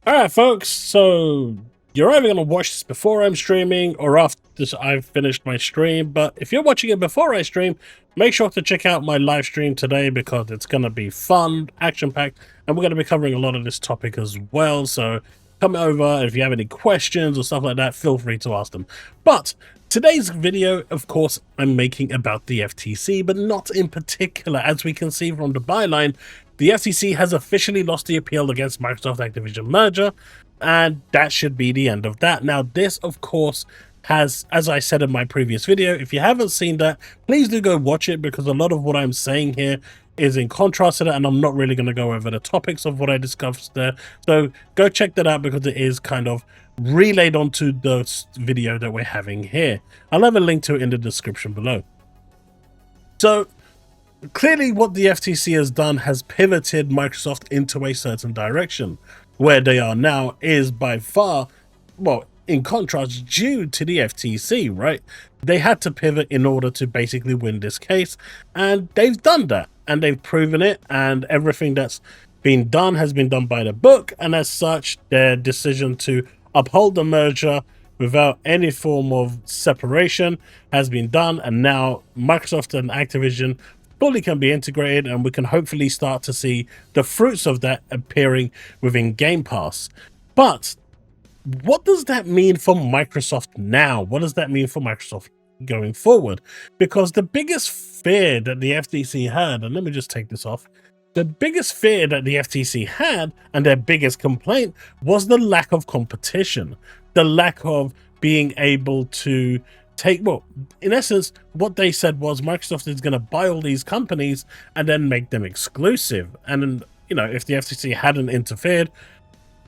Alright folks, so you're either going to watch this before I'm streaming or after I've finished my stream, but if you're watching it before I stream, make sure to check out my live stream today because it's going to be fun, action-packed, and we're going to be covering a lot of this topic as well, so come over. If you have any questions or stuff like that, feel free to ask them. But today's video, of course, I'm making about the FTC, but not in particular. As we can see from the byline, the FTC has officially lost the appeal against Microsoft Activision merger, and that should be the end of that. Now, this, of course, has, as I said in my previous video, if you haven't seen that, please do go watch it because a lot of what I'm saying here is in contrast to that, and I'm not really going to go over the topics of what I discussed there. So go check that out because it is kind of relayed onto the video that we're having here. I'll have a link to it in the description below. So clearly what the FTC has done has pivoted Microsoft into a certain direction. Where they are now is by far, well, in contrast, due to the FTC, right? They had to pivot in order to basically win this case, and they've done that, and they've proven it, and everything that's been done has been done by the book, and as such, their decision to uphold the merger without any form of separation has been done, and now Microsoft and Activision fully can be integrated, and we can hopefully start to see the fruits of that appearing within Game Pass. But what does that mean for Microsoft now? What does that mean for Microsoft going forward? Because the biggest fear that the FTC had, and let me just take this off, the biggest fear that the FTC had and their biggest complaint was the lack of competition, the lack of being able to take, well, in essence, what they said was Microsoft is going to buy all these companies and then make them exclusive. And, you know, if the FTC hadn't interfered,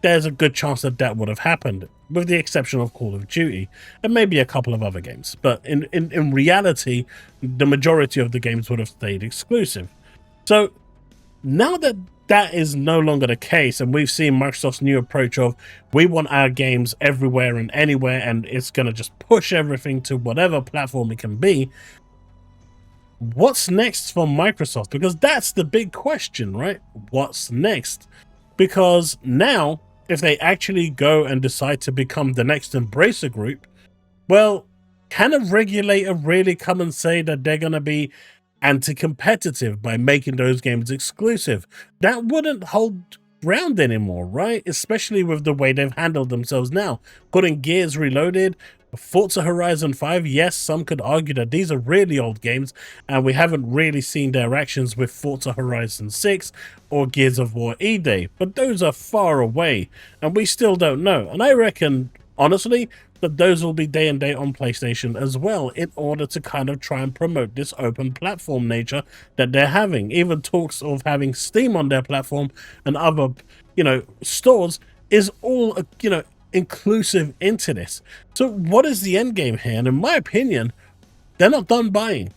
there's a good chance that that would have happened, with the exception of Call of Duty and maybe a couple of other games. But in reality, the majority of the games would have stayed exclusive. So now that that is no longer the case, and we've seen Microsoft's new approach of we want our games everywhere and anywhere, and it's going to just push everything to whatever platform it can be, what's next for Microsoft? Because that's the big question, right? What's next? Because now, if they actually go and decide to become the next Embracer Group, well, can a regulator really come and say that they're going to be anti-competitive by making those games exclusive? That wouldn't hold ground anymore, right? Especially with the way they've handled themselves now. Putting Gears Reloaded, Forza Horizon 5, yes, some could argue that these are really old games, and we haven't really seen their actions with Forza Horizon 6 or Gears of War E-Day, but those are far away, and we still don't know. And I reckon, honestly, that those will be day and date on PlayStation as well, in order to kind of try and promote this open platform nature that they're having. Even talks of having Steam on their platform and other, you know, stores is all, you know, inclusive into this. So what is the end game here? And in my opinion, they're not done buying.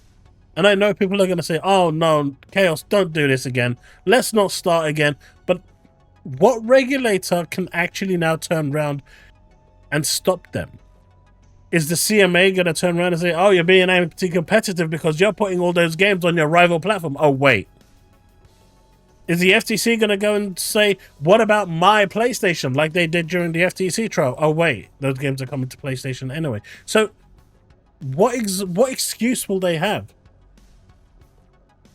And I know people are going to say, oh no, Chaos, don't do this again. Let's not start again. But what regulator can actually now turn around and stop them? Is the CMA going to turn around and say, oh, you're being anti-competitive because you're putting all those games on your rival platform? Oh, wait. Is the FTC going to go and say, what about my PlayStation, like they did during the FTC trial? Oh, wait, those games are coming to PlayStation anyway. So what excuse will they have?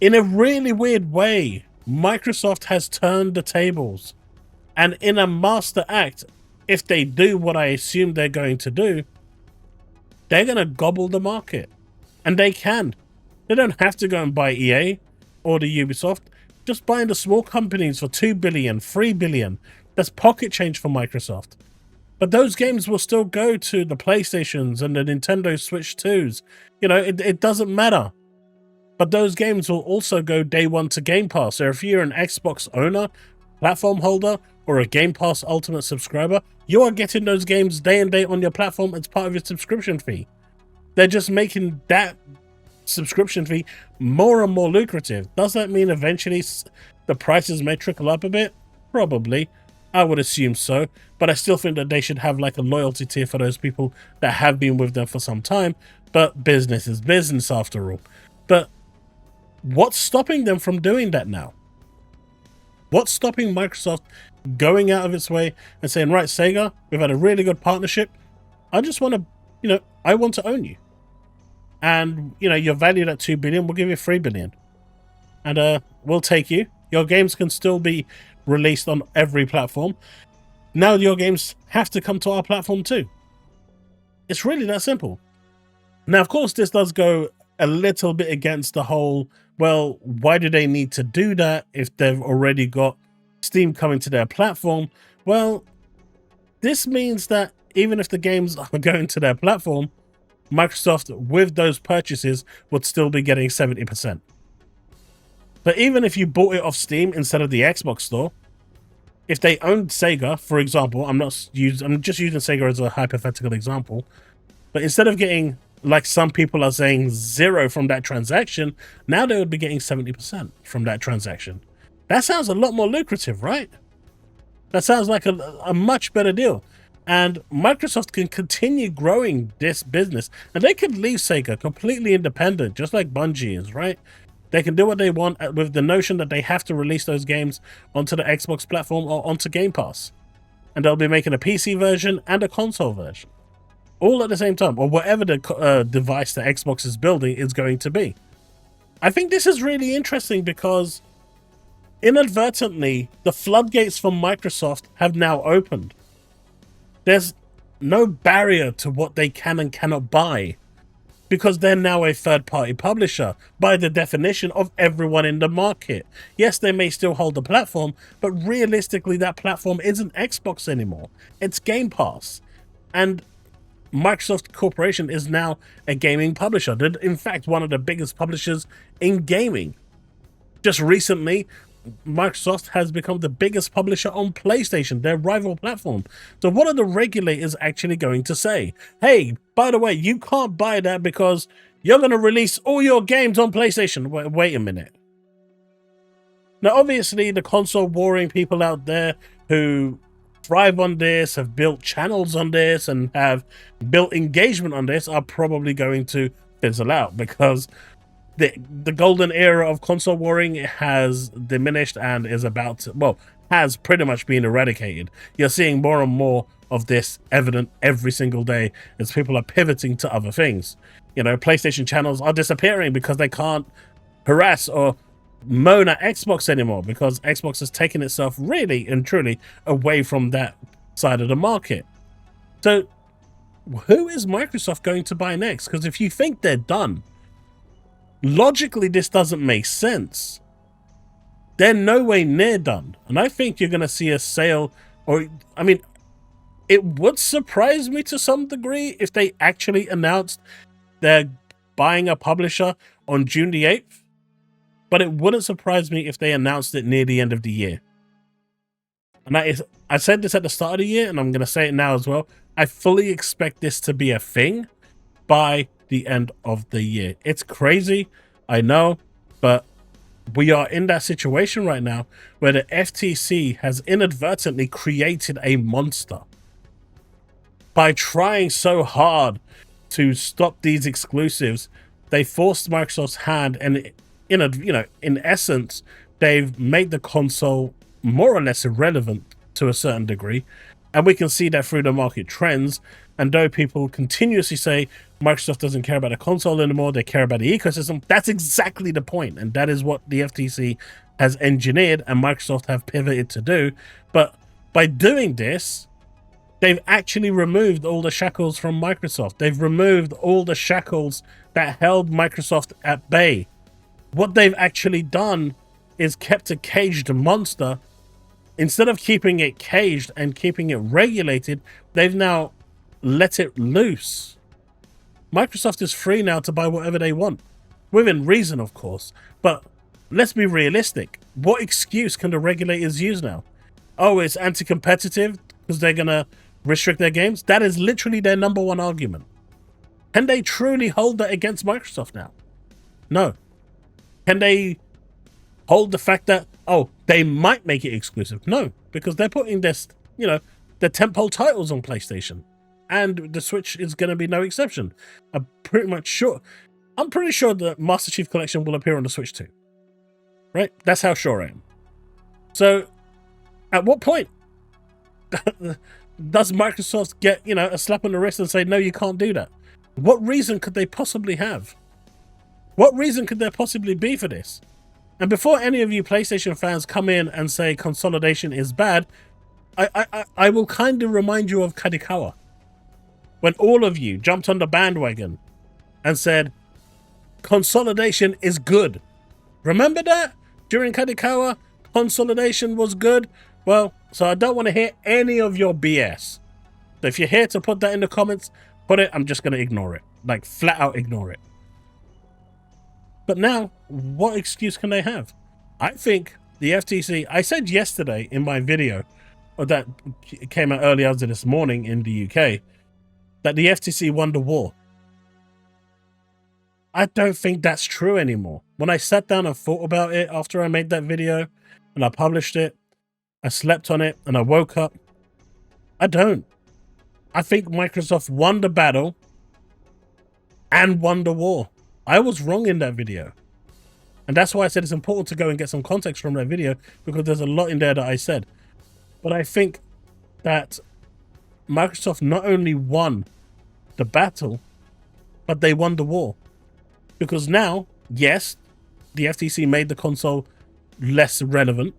In a really weird way, Microsoft has turned the tables. And in a master act, if they do what I assume they're going to do, they're going to gobble the market. And they can. They don't have to go and buy EA or the Ubisoft. Just buying the small companies for $2 billion, $3 billion, that's pocket change for Microsoft. But those games will still go to the PlayStations and the Nintendo Switch 2s. You know, it doesn't matter. But those games will also go day one to Game Pass. So if you're an Xbox owner, platform holder, or a Game Pass Ultimate subscriber, you are getting those games day and date on your platform as part of your subscription fee. They're just making that subscription fee more and more lucrative. Does that mean eventually the prices may trickle up a bit? Probably. I would assume so, but I still think that they should have like a loyalty tier for those people that have been with them for some time. But business is business after all. But what's stopping them from doing that now? What's stopping Microsoft going out of its way and saying, right, Sega, we've had a really good partnership. I just want to, I want to own you. And, you're valued at 2 billion. We'll give you 3 billion. And we'll take you. Your games can still be released on every platform. Now your games have to come to our platform too. It's really that simple. Now, of course, this does go a little bit against the whole, well, why do they need to do that if they've already got Steam coming to their platform? Well, this means that even if the games are going to their platform, Microsoft, with those purchases, would still be getting 70%. But even if you bought it off Steam instead of the Xbox store, if they owned Sega, for example, I'm just using Sega as a hypothetical example, but instead of getting, like some people are saying, 0 from that transaction, now they would be getting 70% from that transaction. That sounds a lot more lucrative, right? That sounds like a much better deal. And Microsoft can continue growing this business, and they could leave Sega completely independent, just like Bungie is, right? They can do what they want with the notion that they have to release those games onto the Xbox platform or onto Game Pass. And they'll be making a PC version and a console version, all at the same time, or whatever the device that Xbox is building is going to be. I think this is really interesting because inadvertently, the floodgates for Microsoft have now opened. There's no barrier to what they can and cannot buy, because they're now a third-party publisher by the definition of everyone in the market. Yes, they may still hold the platform, but realistically, that platform isn't Xbox anymore. It's Game Pass. And Microsoft Corporation is now a gaming publisher. They're, in fact, one of the biggest publishers in gaming. Just recently, Microsoft has become the biggest publisher on PlayStation, their rival platform. So what are the regulators actually going to say? Hey, by the way, you can't buy that because you're going to release all your games on PlayStation. Wait a minute. Now, obviously, the console warring people out there who thrive on this, have built channels on this, and have built engagement on this are probably going to fizzle out because the golden era of console warring has diminished and is about to, well, has pretty much been eradicated. You're seeing more and more of this evident every single day as people are pivoting to other things. PlayStation channels are disappearing because they can't harass or moan at Xbox anymore because Xbox has taken itself really and truly away from that side of the market. So who is Microsoft going to buy next? Because if you think they're done, logically, this doesn't make sense. They're no way near done. And I think you're going to see a sale, it would surprise me to some degree if they actually announced they're buying a publisher on June the 8th. But it wouldn't surprise me if they announced it near the end of the year. And I said this at the start of the year, and I'm going to say it now as well. I fully expect this to be a thing by the end of the year. It's crazy, I know, but we are in that situation right now where the FTC has inadvertently created a monster by trying so hard to stop these exclusives. They forced Microsoft's hand, and in essence, they've made the console more or less irrelevant to a certain degree. And we can see that through the market trends. And though people continuously say Microsoft doesn't care about the console anymore, they care about the ecosystem, that's exactly the point. And that is what the FTC has engineered and Microsoft have pivoted to do. But by doing this, they've actually removed all the shackles from Microsoft. They've removed all the shackles that held Microsoft at bay. What they've actually done is kept a caged monster. Instead of keeping it caged and keeping it regulated, they've now let it loose. Microsoft is free now to buy whatever they want. Within reason, of course. But let's be realistic. What excuse can the regulators use now? Oh, it's anti-competitive because they're going to restrict their games? That is literally their number one argument. Can they truly hold that against Microsoft now? No. Can they hold the fact that, oh, they might make it exclusive? No, because they're putting this, their tentpole titles on PlayStation. And the Switch is going to be no exception. I'm pretty sure the Master Chief Collection will appear on the Switch too. Right? That's how sure I am. So, at what point does Microsoft get, a slap on the wrist and say, no, you can't do that? What reason could they possibly have? What reason could there possibly be for this? And before any of you PlayStation fans come in and say consolidation is bad, I will kind of remind you of Kadikawa. When all of you jumped on the bandwagon and said, consolidation is good. Remember that? During Kadikawa, consolidation was good. Well, so I don't want to hear any of your BS. So if you're here to put that in the comments, put it. I'm just going to ignore it. Like, flat out ignore it. But now, what excuse can they have? I think the FTC, I said yesterday in my video, or that came out early as of this morning in the UK, that the FTC won the war. I don't think that's true anymore. When I sat down and thought about it after I made that video and I published it, I slept on it and I woke up, I don't. I think Microsoft won the battle and won the war. I was wrong in that video. And that's why I said it's important to go and get some context from that video, because there's a lot in there that I said. But I think that Microsoft not only won the battle, but they won the war. Because now, yes, the FTC made the console less relevant,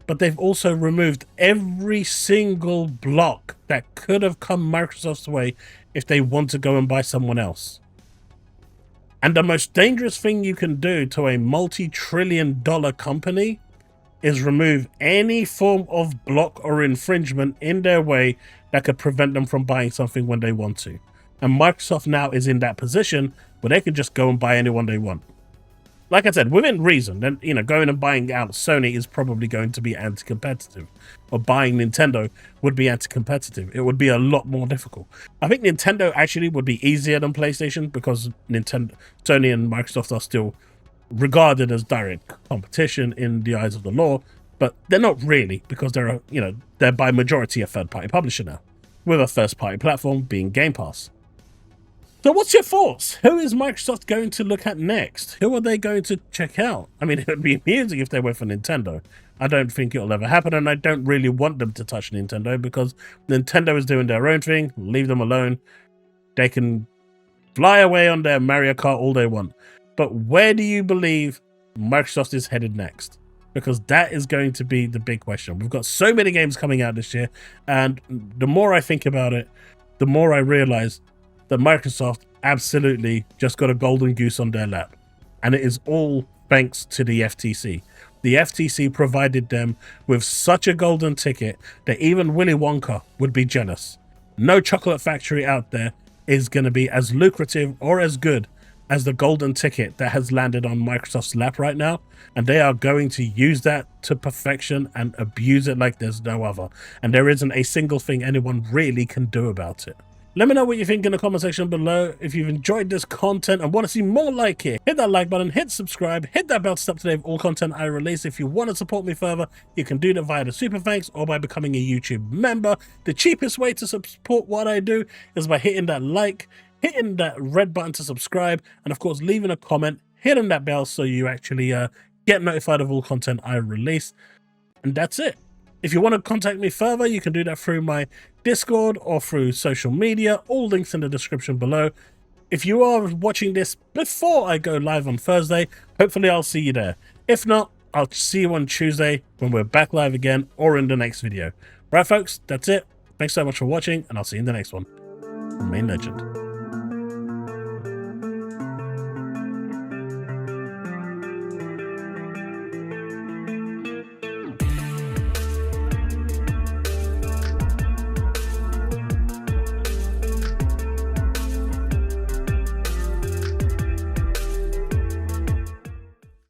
but they've also removed every single block that could have come Microsoft's way if they want to go and buy someone else. And the most dangerous thing you can do to a multi-trillion-dollar company is remove any form of block or infringement in their way that could prevent them from buying something when they want to. And Microsoft now is in that position where they can just go and buy anyone they want. Like I said, within reason. Then, going and buying out Sony is probably going to be anti-competitive. Or buying Nintendo would be anti-competitive. It would be a lot more difficult. I think Nintendo actually would be easier than PlayStation, because Sony and Microsoft are still regarded as direct competition in the eyes of the law, but they're not really, because they're by majority a third-party publisher now, with a first-party platform being Game Pass. So what's your thoughts? Who is Microsoft going to look at next? Who are they going to check out? I mean, it would be amusing if they went for Nintendo. I don't think it'll ever happen, and I don't really want them to touch Nintendo, because Nintendo is doing their own thing. Leave them alone. They can fly away on their Mario Kart all they want. But where do you believe Microsoft is headed next? Because that is going to be the big question. We've got so many games coming out this year, and the more I think about it, the more I realize that Microsoft absolutely just got a golden goose on their lap. And it is all thanks to the FTC. The FTC provided them with such a golden ticket that even Willy Wonka would be jealous. No chocolate factory out there is going to be as lucrative or as good as the golden ticket that has landed on Microsoft's lap right now. And they are going to use that to perfection and abuse it like there's no other. And there isn't a single thing anyone really can do about it. Let me know what you think in the comment section below. If you've enjoyed this content and want to see more like it, hit that like button, hit subscribe, hit that bell to stay up to date with all content I release. If you want to support me further, you can do that via the super thanks or by becoming a YouTube member. The cheapest way to support what I do is by hitting that like, hitting that red button to subscribe, and of course leaving a comment, hitting that bell so you actually get notified of all content I release. And that's it. If you want to contact me further, you can do that through my Discord or through social media. All links in the description below. If you are watching this before I go live on Thursday, hopefully I'll see you there. If not, I'll see you on Tuesday when we're back live again, or in the next video. Right, folks, that's it. Thanks so much for watching, and I'll see you in the next one. Remain legend.